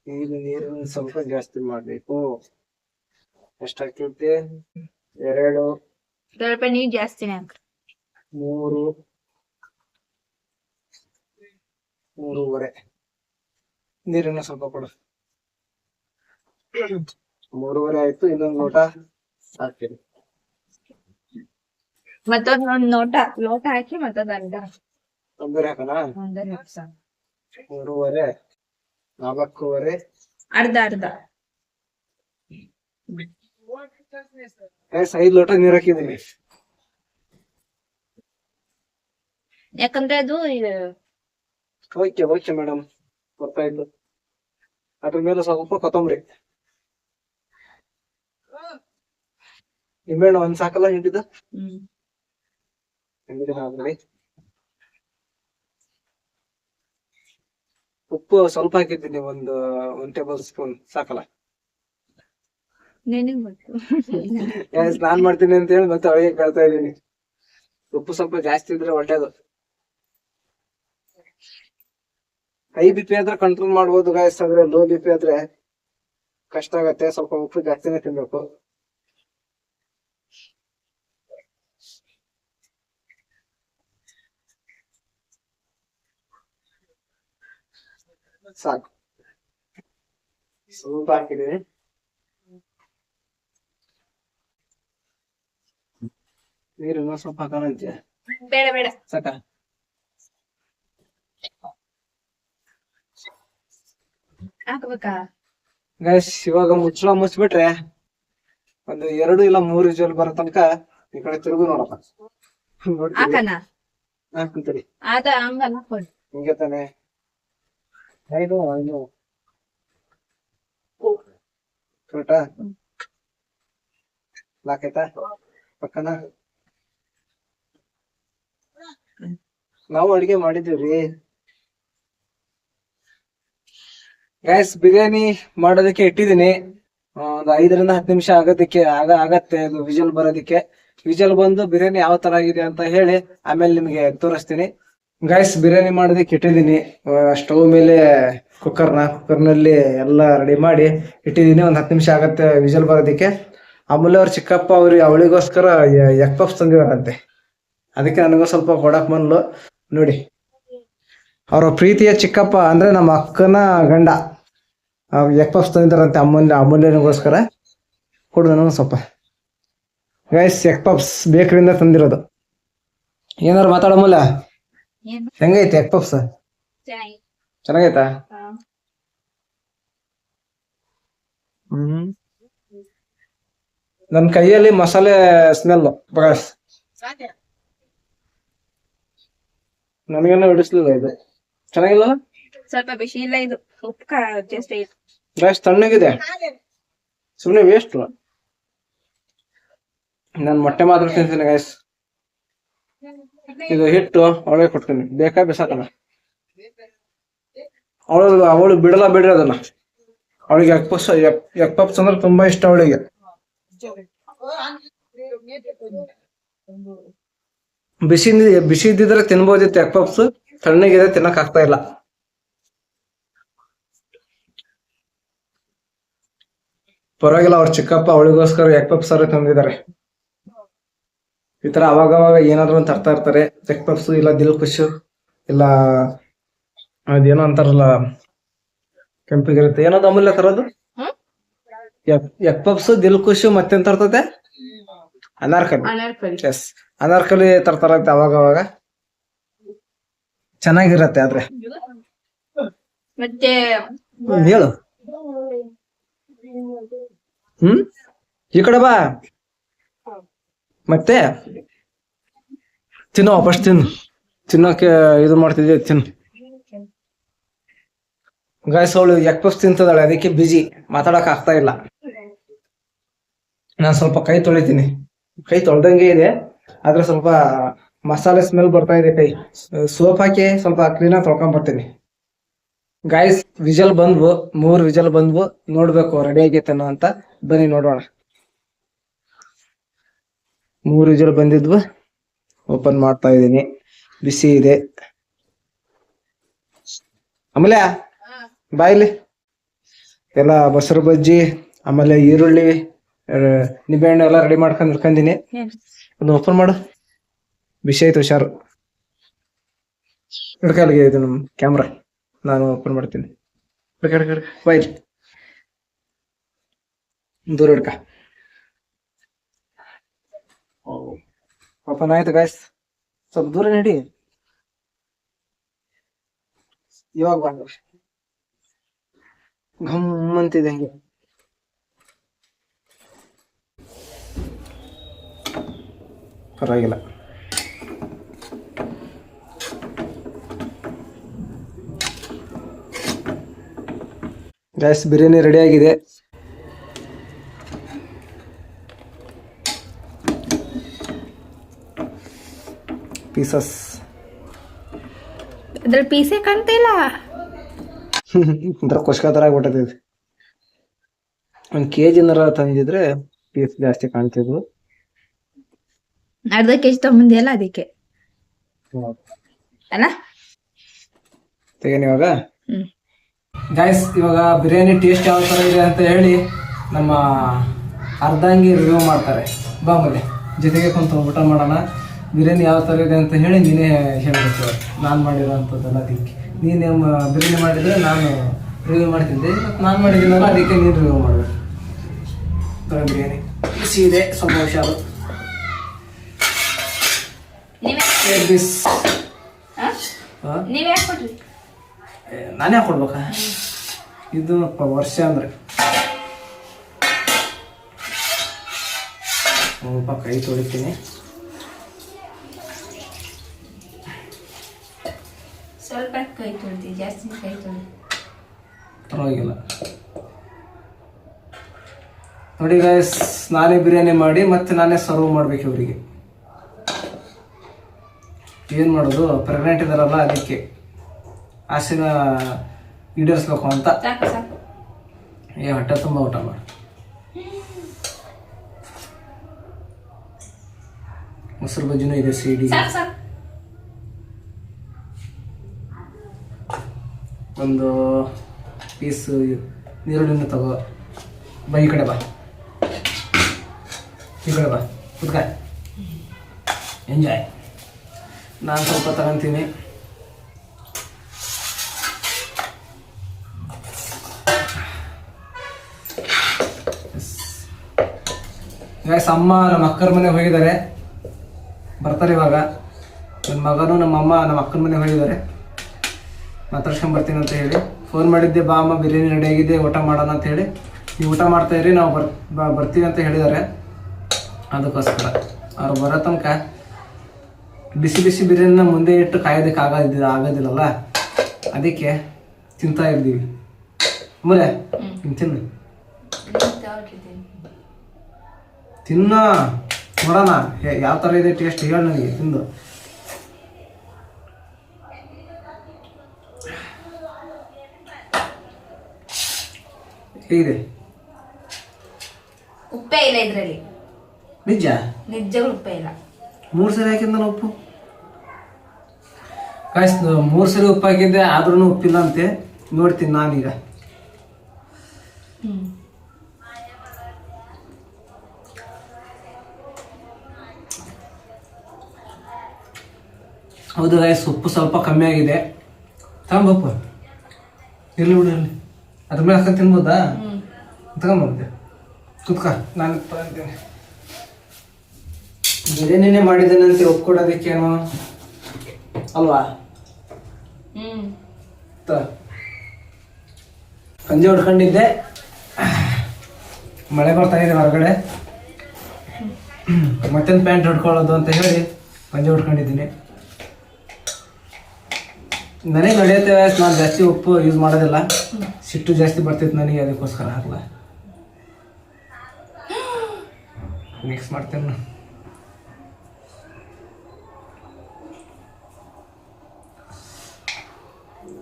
ಈಗ ನೀರನ್ನು ಸ್ವಲ್ಪ ಜಾಸ್ತಿ ಮಾಡ್ಬೇಕು. ಎಷ್ಟಾಗ್ತೈತೆ? 2, ಸ್ವಲ್ಪ ನೀರ್ ಜಾಸ್ತಿನೇ ಹಾಕ್ರಿ. 3, 3.5 ನೀರನ್ನು ಸ್ವಲ್ಪ ಕೊಡು. 3.5 ಆಯ್ತು. ಇನ್ನೊಂದು ಲೋಟ ಹಾಕ್ತೀನಿ. ಮತ್ತೊಂದ್ ಲೋಟ ಹಾಕಿ ಮತ್ತೊಂದ್ ಅರ್ಧ ತೊಂದರೆ ಹಾಕೋಣ. 3.5, 4.25. ಅರ್ಧ ಅರ್ಧ 5 ಲೋಟ ನೀರ್ ಹಾಕಿದೀನಿ. ಯಾಕಂದ್ರೆ ಅದು ಓಕೆ ಮೇಡಮ್, ಗೊತ್ತಾಯ್ತು. ಅದ್ರ ಮೇಲೆ ಸ್ವಲ್ಪ ಕೊತ್ತಂಬರಿ. ನಿಂಬೆಹಣ್ಣು ಒಂದ್ ಸಾಕಲ್ಲ ಹಿಂಡಿದ? ಹಿಂಡಿದ. ಉಪ್ಪು ಸ್ವಲ್ಪ ಹಾಕಿದ್ದೀನಿ, ಒಂದು 1 ಟೇಬಲ್ ಸ್ಪೂನ್ ಸಾಕಲ್ಲ. ನಾನ್ ಮಾಡ್ತೀನಿ ಅಂತ ಹೇಳಿ ಮತ್ತೆ ಅವಳಿಗೆ ಕೇಳ್ತಾ ಇದ್ದೀನಿ. ಉಪ್ಪು ಸ್ವಲ್ಪ ಜಾಸ್ತಿ ಇದ್ರೆ ಒಳ್ಳೇದು. ಹೈ BP ಆದ್ರೆ ಕಂಟ್ರೋಲ್ ಮಾಡ್ಬೋದು ಗಾಯ್ಸ್, ಆದ್ರೆ ಲೋ BP ಆದ್ರೆ ಕಷ್ಟ ಆಗತ್ತೆ. ಸ್ವಲ್ಪ ಉಪ್ಪು ಜಾಸ್ತಿನೇ ತಿನ್ಬೇಕು. ಸಾಕು, ಸ್ವಲ್ಪ ಹಾಕಿದೀನಿ. ನೀರು ಇನ್ನೊಂದ್ ಸ್ವಲ್ಪ ಹಾಕೋಣ ಅಂತೀಯ? ಬೇಡ ಸಾಕ? ಹಾಕ್ಬೇಕಾ ಗೈಸ್? ಇವಾಗ ಮುಚ್ಚಳ ಮುಚ್ಬಿಟ್ರೆ ಒಂದು 2 ಇಲ್ಲ 3 ವಿಜಲ್ ಬರೋ ತನಕ ಈ ಕಡೆ ತಿರುಗು ನೋಡಪ್ಪ. ಹಾಕಣ ಹಾಕ್ತೀನಿ. ಅದ ಹಂಗಲ್ಲ ಕೊಡಿ. ಹಿಂಗೆ ತಾನೆ? ಐದು ಕರೆಕ್ಟಾ? ಲಾಕೈತಾ ಪಕ್ಕನ? ನಾವು ಅಡಿಗೆ ಮಾಡಿದೀವ್ರಿ ಗೈಸ್. ಬಿರಿಯಾನಿ ಮಾಡೋದಕ್ಕೆ ಇಟ್ಟಿದ್ದೀನಿ. ಒಂದು 5 ರಿಂದ 10 ನಿಮಿಷ ಆಗತ್ತೆ ಅದು ವಿಜಲ್ ಬರೋದಕ್ಕೆ. ವಿಜಲ್ ಬಂದು ಬಿರಿಯಾನಿ ಯಾವ ತರ ಆಗಿದೆ ಅಂತ ಹೇಳಿ ಆಮೇಲೆ ನಿಮ್ಗೆ ತೋರಿಸ್ತೀನಿ. ಗೈಸ್, ಬಿರಿಯಾನಿ ಮಾಡೋದಕ್ಕೆ ಇಟ್ಟಿದ್ದೀನಿ. ಸ್ಟವ್ ಮೇಲೆ ಕುಕ್ಕರ್ನಲ್ಲಿ ಎಲ್ಲ ರೆಡಿ ಮಾಡಿ ಇಟ್ಟಿದ್ದೀನಿ. ಒಂದು 10 ನಿಮಿಷ ಆಗತ್ತೆ ವಿಜಲ್ ಬರೋದಕ್ಕೆ. ಅಮೂಲ್ಯ ಅವ್ರ ಚಿಕ್ಕಪ್ಪ ಅವಳಿಗೋಸ್ಕರ ಎಗ್ ಪಫ್ಸ್ ತಂದಿದಾರಂತೆ, ಅದಕ್ಕೆ ನನಗೂ ಸ್ವಲ್ಪ ಕೊಡಕ್ ಬಂದ್ಲು. ನೋಡಿ, ಅವರ ಪ್ರೀತಿಯ ಚಿಕ್ಕಪ್ಪ ಅಂದ್ರೆ ನಮ್ಮ ಅಕ್ಕನ ಗಂಡ ಎಗ್ ಪಫ್ಸ್ ತಂದಿದಾರಂತೆ ಅಮೂಲ್ಯನಿಗೋಸ್ಕರ. ಕೊಡು ನನಗೂ ಸ್ವಲ್ಪ. ಗೈಸ್, ಎಗ್ ಪಫ್ಸ್ ಬೇಕರಿಯಿಂದ ತಂದಿರೋದು. ಏನಾರು ಮಾತಾಡ ಮೂಲ, ಹೆಂಗೈತೆ ಎಗ್ ಪಫ್ಸ್? ಚೆನ್ನಾಗೈತಾ? ನನ್ ಕೈಯಲ್ಲಿ ಮಸಾಲೆ ಸ್ಮೆಲ್ ಬಗಾಸ್. ನನಗೇನೋ ಹಿಡಿಸ್ಲಿಲ್ಲ ಇದು. ಚೆನ್ನಾಗಿಲ್ಲ? ಸ್ವಲ್ಪ ಬಿಸಿ ಇಲ್ಲ ಇದು, ಉಪ್ಪು ಜಾಸ್ತಿ ಇಲ್ಲ. ಗೈಸ್, ತಣ್ಣಗಿದೆ, ಸುಮ್ಮನೆ ವೇಸ್ಟ್. ನಾನು ಮೊಟ್ಟೆ ಮಾತ್ರ ತಿಂತೀನಿ ಗೈಸ್. ಇದು ಹಿಟ್ಟು ಅವಳಿಗೆ ಕೊಡ್ತೀನಿ, ಬೇಕಾ ಬಿಸಾಕಲ್ಲ. ಅವಳು ಬಿಡ್ರಿ ಅದನ್ನ. ಅವಳಿಗೆ ಎಗ್ ಪಫ್ಸ್ ಅಂದ್ರೆ ತುಂಬಾ ಇಷ್ಟ ಅವಳಿಗೆ. ಬಿಸಿ ಇದ್ದಿದ್ರೆ ತಿನ್ಬೋದಿತ್ತು ಎಗ್ ಪಫ್ಸ್, ತಣ್ಣಗಿದೆ ತಿನ್ನಕ್ ಆಗ್ತಾ ಇಲ್ಲ. ಪರವಾಗಿಲ್ಲ, ಅವ್ರ ಚಿಕ್ಕಪ್ಪ ಅವಳಿಗೋಸ್ಕರ ಎಗ್ ಪಫ್ಸ್ ತಂದಿದ್ದಾರೆ. ಈ ತರ ಅವಾಗವಾಗ ಏನಾದ್ರು ತರ್ತಾ ಇರ್ತಾರೆ. ಎಗ್ ಪಫ್ಸ್ ಇಲ್ಲ ದಿಲ್ ಖುಷ್ ಇಲ್ಲ ಅದೇನೋ ಅಂತಾರಲ್ಲ ಕೆಂಪಿಗಿರುತ್ತೆ, ಏನದು ಅಮೂಲ್ಯ ತರೋದು? ಎಗ್ ಪಪ್ಸ್, ದಿಲ್ ಖುಷಿ, ಮತ್ತೆಂತ ತರ್ತದೆ? ಅನಾರ್ಕಲಿ. ಎಸ್, ಅನಾರ್ಕಲಿ ತರ್ತಾರಂತೆ ಅವಾಗ ಅವಾಗ, ಚೆನ್ನಾಗಿರತ್ತೆ. ಆದ್ರೆ ಮತ್ತೆ ಹೇಳು. ಈ ಕಡೆ ಬಾ. ಮತ್ತೆ ತಿನ್ನೋ, ಫಸ್ಟ್ ತಿನ್ನೋಕೆ ಇದು ಮಾಡ್ತಿದ್ದೆ, ತಿನ್ನು. ಗಾಯ್ಸ್, ಅವಳು ಎಗ್ ಪಫ್ಸ್ ತಿಂತದಾಳೆ, ಅದಕ್ಕೆ ಬಿಜಿ, ಮಾತಾಡಕ್ ಆಗ್ತಾ ಇಲ್ಲ. ನಾನು ಸ್ವಲ್ಪ ಕೈ ತೊಳಿತೀನಿ. ಕೈ ತೊಳ್ದಂಗೆ ಇದೆ, ಆದ್ರೆ ಸ್ವಲ್ಪ ಮಸಾಲೆ ಸ್ಮೆಲ್ ಬರ್ತಾ ಇದೆ. ಕೈ ಸೋಪ್ ಹಾಕಿ ಸ್ವಲ್ಪ ಕ್ಲೀನಾಗಿ ತೊಳ್ಕೊಂಡ್ ಬರ್ತೀನಿ. ಗಾಯ್ಸ್, ವಿಜಲ್ ಬಂದ್ವು, 3 ವಿಜಲ್ ಬಂದ್ವು. ನೋಡ್ಬೇಕು ರೆಡಿ ಆಗೈತೇನೋ ಅಂತ. ಬನ್ನಿ ನೋಡೋಣ. 3 ವಿಜಲ್ ಬಂದಿದ್ವು, ಓಪನ್ ಮಾಡ್ತಾ ಇದೀನಿ. ಬಿಸಿ ಇದೆ. ಆಮೇಲೆ ಬಾಯಿಲಿ ಎಲ್ಲ ಮೊಸರು ಬಜ್ಜಿ, ಆಮೇಲೆ ಈರುಳ್ಳಿ, ನಿಂಬೆಹಣ್ಣು ಎಲ್ಲ ರೆಡಿ ಮಾಡ್ಕೊಂಡು ಇಟ್ಕೊಂಡಿನಿ. ಒಂದು ಓಪನ್ ಮಾಡು. ಬಿಸಿ ಆಯ್ತು, ಹುಷಾರು. ಹಿಡ್ಕಲ್ಗೆ ಇದು ನಮ್ ಕ್ಯಾಮ್ರಾ, ನಾನು ಓಪನ್ ಮಾಡ್ತೀನಿ. ಬಾಯಿಲಿ ದೂರ ಹಿಡ್ಕ. ಓಪನ್ ಆಯ್ತು ಗಾಯ್ಸ್, ಸ್ವಲ್ಪ ದೂರ ನಡಿ. ಇವಾಗ ಬಂದ ಘಮ್ ಅಂತಿದೆ ಹಂಗೆ. ಪರವಾಗಿಲ್ಲ. ಗ್ಯಾಸ್ ಬಿರಿಯಾನಿ ರೆಡಿ ಆಗಿದೆ. ಪೀಸಸ್ ಅದ್ರಲ್ಲಿ ಪೀಸೇ ಕಾಣ್ತಿಲ್ಲ. ಒಂಥರ ಕುಷ್ಕ ತರ ಆಗ್ಬಿಟ್ಟೈತಿ. 1 kg ತಂದಿದ್ರೆ ಪೀಸ್ ಜಾಸ್ತಿ ಕಾಣ್ತಿದ್ವು. ಅರ್ಧ ಕೆಜಿ ತಗೊಂಬಂದಿಯಲ್ಲ, ಅದಕ್ಕೆ ಅಲ್ಲ ತೆಗೇನಿ ಇವಾಗ. ಗೈಸ್, ಇವಾಗ ಬಿರಿಯಾನಿ ಟೇಸ್ಟ್ ಯಾವ ತರ ಇದೆ ಅಂತ ಹೇಳಿ ನಮ್ಮ ಅರ್ಧಂಗಿ ರಿವ್ಯೂ ಮಾಡ್ತಾರೆ. ಬಾ ಮೇಲೆ ಜೊತೆಗೆ ಕುಂತು ಊಟ ಮಾಡೋಣ. ಬಿರಿಯಾನಿ ಯಾವ ತರ ಇದೆ ಅಂತ ಹೇಳಿ ನೀನೇ ಹೇಳ್ಬೇಕು. ನಾನು ಮಾಡಿರೋಂಥದ್ದಲ್ಲ, ಅದಕ್ಕೆ ನೀನು ಬಿರಿಯಾನಿ ಮಾಡಿದ್ರೆ ನಾನು ರಿವ್ಯೂ ಮಾಡ್ತಿದ್ದೆ. ನಾನು ಮಾಡಿದ್ದೀನಲ್ಲ, ಅದಕ್ಕೆ ನೀನು ರಿವ್ಯೂ ಮಾಡಬೇಕು. ಬಿರಿಯಾನಿ ಬಿಸಿ ಇದೆ, ಸ್ವಲ್ಪ ಹುಷಾರು. ನೀವೇ ಕೊಡ್ರಿ, ನಾನೇ ಕೊಡ್ಬೇಕಾ? ಇದು ವರ್ಷ ಅಂದ್ರೆ ಸ್ವಲ್ಪ ಕೈ ತೊಳಿತೀನಿ. ಸ್ವಲ್ಪ ಕೈ ತೊಳಿತೀವಿ, ಜಾಸ್ತಿ ಕೈ ತೊಳಿ ಪರವಾಗಿಲ್ಲ. ನೋಡಿ ಗೈಸ್, ನಾನೇ ಬಿರಿಯಾನಿ ಮಾಡಿ ಮತ್ತೆ ನಾನೇ ಸರ್ವ್ ಮಾಡ್ಬೇಕು ಇವರಿಗೆ. ಏನು ಮಾಡೋದು, ಪ್ರೆಗ್ನೆಂಟ್ ಇದಾರಲ್ಲ, ಅದಕ್ಕೆ ಆಸೆನ ಈಡೇರಿಸ್ಬೇಕು ಅಂತ. ಹೊಟ್ಟೆ ತುಂಬ ಊಟ ಮಾಡಿ. ಮೊಸರು ಬಜ್ಜಿನೂ ಇದೆ ಸಿಡಿ. ಒಂದು ಪೀಸ್ ನೀರುಳ್ಳಿನ ತಗೋ. ಬಾ, ಈ ಕಡೆ ಬಾ, ಈ ಕಡೆ ಬಾ, ಕುತ್ಕ, ಎಂಜಾಯ್. ನಾನು ಸ್ವಲ್ಪ ತಗೊಂತೀನಿ. ಗೈಸ್, ಅಮ್ಮ ನಮ್ಮ ಅಕ್ಕರ ಮನೆಗೆ ಹೋಗಿದ್ದಾರೆ, ಬರ್ತಾರೆ ಇವಾಗ. ನನ್ನ ಮಗನು ನಮ್ಮ ಅಮ್ಮ ನಮ್ಮ ಅಕ್ಕನ ಮನೆಗೆ ಹೋಗಿದ್ದಾರೆ. ಮಾತಾಡ್ಸ್ಕೊಂಡ್ ಬರ್ತೀನಿ ಅಂತ ಹೇಳಿ ಫೋನ್ ಮಾಡಿದ್ದೆ. ಬಾ ಅಮ್ಮ, ಬಿರಿಯಾನಿ ರೆಡಿ ಆಗಿದೆ, ಊಟ ಮಾಡೋಣ ಅಂತ ಹೇಳಿ. ನೀವು ಊಟ ಮಾಡ್ತಾ ಇರಿ, ನಾವು ಬರ್ತೀವಿ ಅಂತ ಹೇಳಿದ್ದಾರೆ. ಅದಕ್ಕೋಸ್ಕರ ಅವ್ರು ಬರೋ ತನಕ ಬಿಸಿ ಬಿಸಿ ಬಿರಿಯಾನಿನ ಮುಂದೆ ಇಟ್ಟು ಕಾಯೋದಕ್ಕೆ ಆಗೋದಿಲ್ಲಲ್ಲ, ಅದಕ್ಕೆ ತಿಂತಾ ಇದ್ದೀವಿ. ಆಮೇಲೆ ತಿನ್ನು ತಿನ್ನ, ನೋಡೋಣ ಯಾವ ಥರ ಇದೆ ಟೇಸ್ಟ್, ಹೇಳಿ ನನಗೆ. ತಿಂದು ಹೇಗಿದೆ? ಉಪ್ಪೇ ಇಲ್ಲ ಇದರಲ್ಲಿ. ನಿಜ ನಿಜ ಉಪ್ಪೇ ಇಲ್ಲ. 3 ಸರಿ ಹಾಕಿದ್ದ ನಾನು ಉಪ್ಪು. ಗಾಯ್ಸ್, 3 ಸರಿ ಉಪ್ಪು ಹಾಕಿದ್ದೆ, ಆದ್ರೂ ಉಪ್ಪಿಲ್ಲ ಅಂತೆ. ನೋಡ್ತೀನಿ ನಾನೀಗ. ಹೌದು ಗಾಯ್ಸ್, ಉಪ್ಪು ಸ್ವಲ್ಪ ಕಮ್ಮಿ ಆಗಿದೆ. ತಗೊಂಬಪ್ಪ ಇರ್ಲಿ ಬಿಡು ಇರ್ಲಿ ಅದ್ರ ಮೇಲೆ ಹಾಕ ತಿನ್ಬೋದಾ ತಗೊಂಬಂದೆ ಕುತ್ಕ ನಾನು ತಗೊಂತೀನಿ ಬಿರಿಯಾನಿನೇ ಮಾಡಿದ್ದೇನಂತೆ ಒಪ್ಕೊಡೋದಕ್ಕೇನು ಅಲ್ವಾ ಪಂಜೆ ಹೊಡ್ಕೊಂಡಿದ್ದೆ ಮಳೆ ಬರ್ತಾ ಇದೆ ಹೊರಗಡೆ ಮತ್ತೊಂದು ಪ್ಯಾಂಟ್ ಹೊಡ್ಕೊಳ್ಳೋದು ಅಂತ ಹೇಳಿ ಪಂಜೆ ಹೊಡ್ಕೊಂಡಿದ್ದೀನಿ ನನಗೆ ನಡೆಯುತ್ತೆ ನಾನು ಜಾಸ್ತಿ ಉಪ್ಪು ಯೂಸ್ ಮಾಡೋದಿಲ್ಲ ಸಿಟ್ಟು ಜಾಸ್ತಿ ಬರ್ತಿತ್ತು ನನಗೆ ಅದಕ್ಕೋಸ್ಕರ ಹಾಕಲ್ಲ ಮಿಕ್ಸ್ ಮಾಡ್ತೇನೆ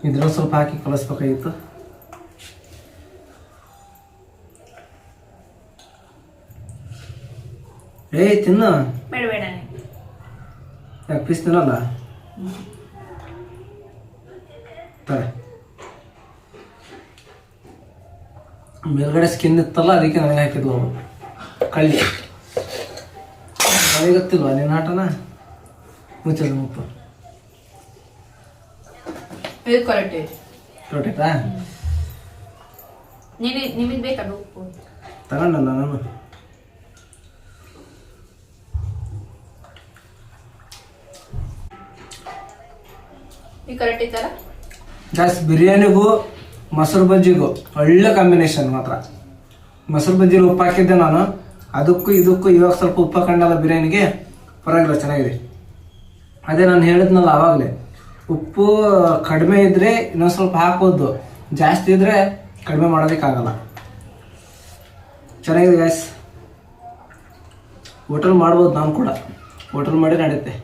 ಇದ್ರಲ್ಲಿ ಸ್ವಲ್ಪ ಹಾಕಿ ಕಲಿಸ್ಬೇಕಾಗಿತ್ತು ತಿನ್ನು ಬೇಡ ಬೇಡ ಯಾಕೆ ಪೀಸ್ ತಿನ್ನಲ್ಲ ಮೇಲ್ಗಡೆ ಸ್ಕಿನ್ ಇತ್ತಲ್ಲ ಅದಕ್ಕೆ ನನಗೆ ಹಾಕಿದ್ವು ಕಳ್ಳಿ ನನಗೆ ಗೊತ್ತಿಲ್ವಾ ನಿನ್ನ ಆಟನ ಮುಚ್ಚದ ಉಪ್ಪು ಇದು ಕೊರಟೆ ಕೊರಟೆತಾ ನಿಮಗೆ ಬೇಕಾದ ಉಪ್ಪು ತಗೊಂಡಲ್ಲ ನಾನು ಈ ಕೊರಟೆ ತರ ಜಾಸ್ತಿ ಬಿರಿಯಾನಿಗೂ ಮೊಸರು ಬಜ್ಜಿಗೂ ಒಳ್ಳೆ ಕಾಂಬಿನೇಷನ್ ಮಾತ್ರ ಮೊಸರು ಬಜ್ಜಿಲಿ ಉಪ್ಪು ಹಾಕಿದ್ದೆ ನಾನು ಅದಕ್ಕೂ ಇದಕ್ಕೂ ಇವಾಗ ಸ್ವಲ್ಪ ಉಪ್ಪು ಹಾಕೊಂಡಲ್ಲ ಬಿರಿಯಾನಿಗೆ ಪರವಾಗಿಲ್ಲ ಚೆನ್ನಾಗಿದೆ ಅದೇ ನಾನು ಹೇಳಿದ್ನಲ್ಲ ಆವಾಗಲೇ ಉಪ್ಪು ಕಡಿಮೆ ಇದ್ದರೆ ಇನ್ನೊಂದು ಸ್ವಲ್ಪ ಹಾಕ್ಬೋದು ಜಾಸ್ತಿ ಇದ್ದರೆ ಕಡಿಮೆ ಮಾಡೋದಕ್ಕಾಗಲ್ಲ ಚೆನ್ನಾಗಿದೆ ಗ್ಯಾಸ್ ಹೋಟೆಲ್ ಮಾಡ್ಬೋದು ನಾನು ಕೂಡ ಹೋಟೆಲ್ ಮಾಡಿ ನಡೆಯುತ್ತೆ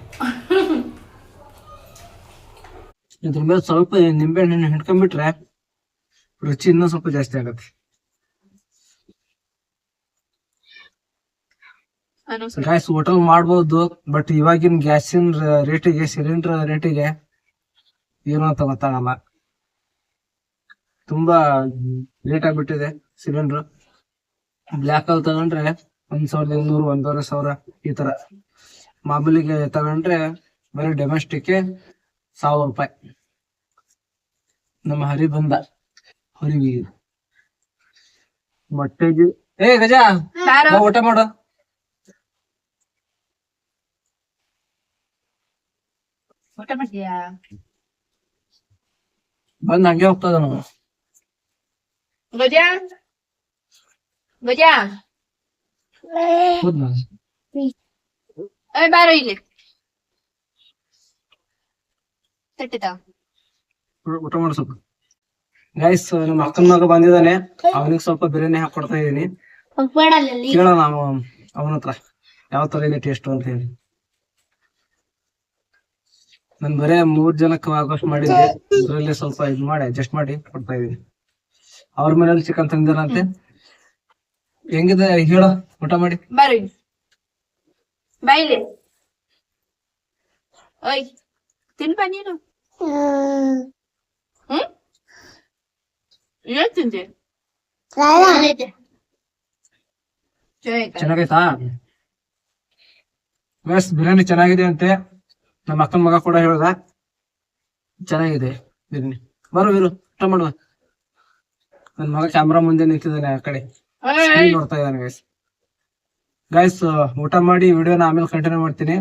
ಇದ್ರ ಮೇಲೆ ಸ್ವಲ್ಪ ನಿಂಬೆಹಣ್ಣು ಹಿಂಡ್ಕೊಂಡ್ಬಿಟ್ರೆ ರುಚಿ ಇನ್ನೂ ಸ್ವಲ್ಪ ಜಾಸ್ತಿ ಆಗತ್ತೆ ಗ್ಯಾಸ್ ಹೋಟೆಲ್ ಮಾಡ್ಬೋದು ಬಟ್ ಇವಾಗಿನ ಗ್ಯಾಸಿನ ರೇಟಿಗೆ ಸಿಲಿಂಡರ್ ರೇಟಿಗೆ ಏನು ಅಂತ ಗೊತ್ತಾಗಲ್ಲ ತುಂಬಾ ಲೇಟ್ ಆಗ್ಬಿಟ್ಟಿದೆ ಸಿಲಿಂಡರ್ ಬ್ಲ್ಯಾಕ್ ಅಲ್ಲಿ ತಗೊಂಡ್ರೆ 1,200 1,500 ಈ ತರ ಮಾಮೂಲಿಗೆ ತಗೊಂಡ್ರೆ ಬರೀ ಡೊಮೆಸ್ಟಿಕ್ಗೆ 1,000 ರೂಪಾಯಿ ನಮ್ಮ ಹರಿ ಬಂದ ಹೊರಗೆ ಮೊಟ್ಟೆಗೆ ಗಜಾ ಊಟ ಮಾಡು ಊಟ ಮಾಡ್ತೀಯಾ ಬಂದ್ ಹಂಗೆ ಹೋಗ್ತದ ನಾವು ಗಜಾ ಗಜಾ ಬಾರೋ ಇಲ್ಲಿ ತಟ್ಟಿತಾ ಊಟ ಮಾಡು ಸ್ವಲ್ಪ ಗೈಸ್ ನಮ್ಮ ಅಕ್ಕನ ಮಗ ಬಂದಿದ್ದಾನೆ ಅವನಿಗೆ ಸ್ವಲ್ಪ ಬಿರಿಯಾನಿ ಹಾಕೊಡ್ತಾ ಇದೀನಿ ಕೇಳೋಣ ನಾವು ಅವನ ಹತ್ರ ಯಾವ ತರ ಇದೆ ಟೇಸ್ಟ್ ಅಂತ ಹೇಳಿ ನನ್ ಬರೇ 3 ಜನಕ್ಕೆ ಆಗೋಷ್ಟು ಮಾಡಿದ್ದೆ ಇದ್ರಲ್ಲಿ ಸ್ವಲ್ಪ ಇದು ಮಾಡಿ ಅಡ್ಜಸ್ಟ್ ಮಾಡಿ ಕೊಡ್ತಾ ಇದೀನಿ ಅವ್ರ ಮನೇಲಿ ಚಿಕನ್ ತಂದಿರಂತೆ ಹೆಂಗಿದೆ ಹೇಳೋ ಊಟ ಮಾಡಿ ಬಾರೋ ಬಾಯಿಲೆ ಓಯ್ ತಿನ್ಪ ನೀನು ಏನ್ ತಿಂದೆ ಚೆನ್ನಾಗೈತಾ ಬಸ್ ಬಿರಿಯಾನಿ ಚೆನ್ನಾಗಿದೆ ಅಂತೆ ನಮ್ಮ ಅಕ್ಕನ ಮಗ ಕೂಡ ಹೇಳ್ದ ಚೆನ್ನಾಗಿದೆ ಬಿರಿಯಾನಿ ಬರೋ ವೀರು ಊಟ ಮಾಡುವ ನನ್ ಮಗ ಕ್ಯಾಮ್ರಾ ಮುಂದೆ ನಿಂತಿದ್ದಾನೆ ಆ ಕಡೆ ನೋಡ್ತಾ ಇದ್ದಾನೆ ಗೈಸ್ ಗೈಸ್ ಊಟ ಮಾಡಿ ವಿಡಿಯೋನ ಆಮೇಲೆ ಕಂಟಿನ್ಯೂ ಮಾಡ್ತೀನಿ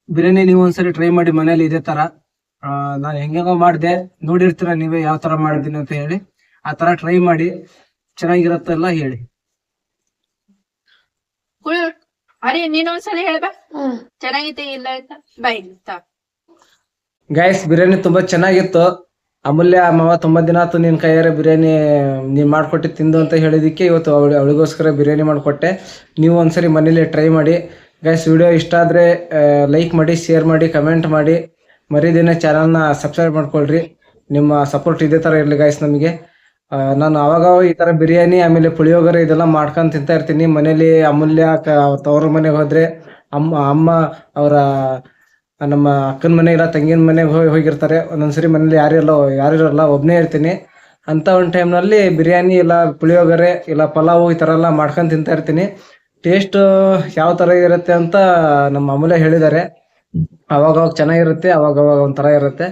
ಬಿರಿಯಾನಿ ನೀವು ಒಂದ್ಸರಿ ಟ್ರೈ ಮಾಡಿ ಮನೇಲಿ ಇದೇ ತರ ನಾನು ಹೆಂಗೋ ಮಾಡಿದೆ ನೋಡಿರ್ತೀರ ನೀವೇ ಯಾವ ತರ ಮಾಡಿದ್ದೀನಿ ಅಂತ ಹೇಳಿ ಆ ತರ ಟ್ರೈ ಮಾಡಿ ಚೆನ್ನಾಗಿರತ್ತೆಲ್ಲ ಹೇಳಿ ಅರೆ ನೀನ್ ಒಂದ್ಸಲ ಹೇಳ್ಬಾ ಚೆನ್ನಾಗಿದೆ ಇಲ್ಲ ಆಯ್ತಾ ಬಾಯ್ ಗೈಸ್ ಬಿರಿಯಾನಿ ತುಂಬಾ ಚೆನ್ನಾಗಿತ್ತು ಅಮೂಲ್ಯ ಮಾವ ತುಂಬಾ ದಿನ ಆಯ್ತು ನಿನ್ ಕೈಯಾರೆ ಬಿರಿಯಾನಿ ನೀನ್ ಮಾಡ್ಕೊಟ್ಟು ತಿಂದು ಅಂತ ಹೇಳಿದಕ್ಕೆ ಇವತ್ತು ಅವಳಿಗೋಸ್ಕರ ಬಿರಿಯಾನಿ ಮಾಡ್ಕೊಟ್ಟೆ ನೀವು ಒಂದ್ಸರಿ ಮನೇಲಿ ಟ್ರೈ ಮಾಡಿ ಗೈಸ್ ವಿಡಿಯೋ ಇಷ್ಟ ಆದ್ರೆ ಲೈಕ್ ಮಾಡಿ ಶೇರ್ ಮಾಡಿ ಕಮೆಂಟ್ ಮಾಡಿ ಮರಿದೇನೆ ಚಾನಲ್ನ ಸಬ್ಸ್ಕ್ರೈಬ್ ಮಾಡ್ಕೊಳ್ರಿ ನಿಮ್ಮ ಸಪೋರ್ಟ್ ಇದೇ ತರ ಇರ್ಲಿ ಗೈಸ್ ನಮಗೆ ನಾನು ಅವಾಗ ಈ ತರ ಬಿರಿಯಾನಿ ಆಮೇಲೆ ಪುಳಿಯೋಗರೆ ಇದೆಲ್ಲ ಮಾಡ್ಕೊಂಡ್ ತಿಂತಾ ಇರ್ತೀನಿ ಮನೇಲಿ ಅಮೂಲ್ಯ ತವ್ರ ಮನೆಗೆ ಹೋದ್ರೆ ಅಮ್ಮ ಅವರ ನಮ್ಮ ಅಕ್ಕನ ಮನೆ ಇಲ್ಲ ತಂಗಿನ ಮನೆಗೆ ಹೋಗಿರ್ತಾರೆ ಒಂದೊಂದ್ಸರಿ ಮನೇಲಿ ಯಾರಿರಲ್ಲ ಒಬ್ನೇ ಇರ್ತೀನಿ ಅಂತ ಒಂದು ಟೈಮ್ನಲ್ಲಿ ಬಿರಿಯಾನಿ ಇಲ್ಲ ಪುಳಿಯೋಗರೆ ಇಲ್ಲ ಪಲಾವು ಈ ತರ ಎಲ್ಲ ಮಾಡ್ಕೊಂಡ್ ತಿಂತಾ ಇರ್ತೀನಿ ಟೇಸ್ಟ್ ಯಾವ ತರ ಇರುತ್ತೆ ಅಂತ ನಮ್ಮ ಅಮೂಲ್ಯ ಹೇಳಿದ್ದಾರೆ ಅವಾಗ ಚೆನ್ನಾಗಿರುತ್ತೆ, ಅವಾಗ ಒಂಥರ ಇರುತ್ತೆ.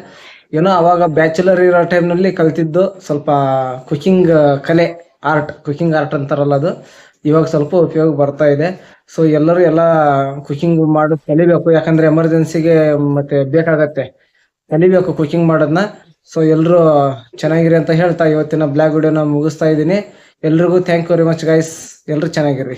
ಏನೋ ಅವಾಗ ಬ್ಯಾಚುಲರ್ ಇರೋ ಟೈಮ್ನಲ್ಲಿ ಕಲ್ತಿದ್ದು ಸ್ವಲ್ಪ ಕುಕಿಂಗ್ ಕಲೆ, ಕುಕಿಂಗ್ ಆರ್ಟ್ ಅಂತಾರಲ್ಲ ಅದು, ಇವಾಗ ಸ್ವಲ್ಪ ಉಪಯೋಗ ಬರ್ತಾ ಇದೆ. ಸೊ ಎಲ್ಲರೂ ಎಲ್ಲ ಕುಕಿಂಗ್ ಮಾಡೋದು ಕಲಿಬೇಕು, ಯಾಕಂದ್ರೆ ಎಮರ್ಜೆನ್ಸಿಗೆ ಮತ್ತೆ ಬೇಕಾಗತ್ತೆ, ಕಲಿಬೇಕು ಕುಕಿಂಗ್ ಮಾಡೋದನ್ನ. ಸೊ ಎಲ್ಲರೂ ಚೆನ್ನಾಗಿರಿ ಅಂತ ಹೇಳ್ತಾ ಇವತ್ತಿನ ಬ್ಲಾಗ್ ವಿಡಿಯೋನ ಮುಗಿಸ್ತಾ ಇದ್ದೀನಿ. ಎಲ್ರಿಗೂ thank you very much guys, ಎಲ್ಲರೂ ಚೆನ್ನಾಗಿರಿ.